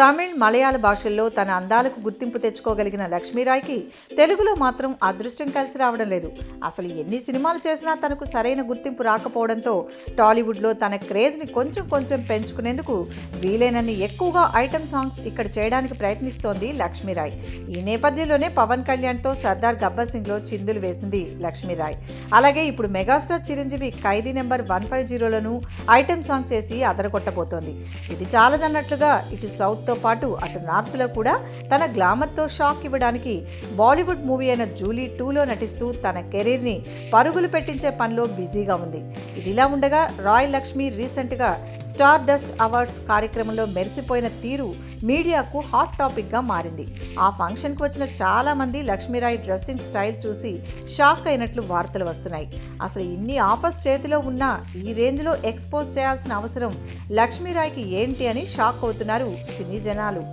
తమిళ్, మలయాళ భాషల్లో తన అందాలకు గుర్తింపు తెచ్చుకోగలిగిన లక్ష్మీరాయ్కి తెలుగులో మాత్రం అదృష్టం కలిసి రావడం లేదు. అసలు ఎన్ని సినిమాలు చేసినా తనకు సరైన గుర్తింపు రాకపోవడంతో టాలీవుడ్లో తన క్రేజ్ని కొంచెం కొంచెం పెంచుకునేందుకు వీలైనన్ని ఎక్కువగా ఐటెం సాంగ్స్ ఇక్కడ చేయడానికి ప్రయత్నిస్తోంది లక్ష్మీరాయ్. ఈ నేపథ్యంలోనే పవన్ కళ్యాణ్తో సర్దార్ గబ్బర్ సింగ్లో చిందులు వేసింది లక్ష్మీరాయ్. అలాగే ఇప్పుడు మెగాస్టార్ చిరంజీవి ఖైదీ నెంబర్ 150లోనూ ఐటెం సాంగ్ చేసి అదరగొట్టబోతోంది. ఇది చాలదన్నట్లుగా ఇటు సౌత్తో పాటు అటు నార్త్లో కూడా తన గ్లామర్తో షాక్ ఇవ్వడానికి బాలీవుడ్ మూవీ అయిన జూలీ 2లో నటిస్తూ తన కెరీర్ని పరుగులు పెట్టించే పనిలో బిజీగా ఉంది. ఇదిలా ఉండగా రాయ్ లక్ష్మి రీసెంట్గా స్టార్ డస్ట్ అవార్డ్స్ కార్యక్రమంలో మెరిసిపోయిన తీరు మీడియాకు హాట్ టాపిక్గా మారింది. ఆ ఫంక్షన్కి వచ్చిన చాలామంది లక్ష్మీరాయ్ డ్రెస్సింగ్ స్టైల్ చూసి షాక్ అయినట్లు వార్తలు వస్తున్నాయి. అసలు ఇన్ని ఆఫర్స్ చేతిలో ఉన్నా ఈ రేంజ్లో ఎక్స్పోజ్ చేయాల్సిన అవసరం లక్ష్మీరాయ్కి ఏంటి అని షాక్ అవుతున్నారు సినీ జనాలు.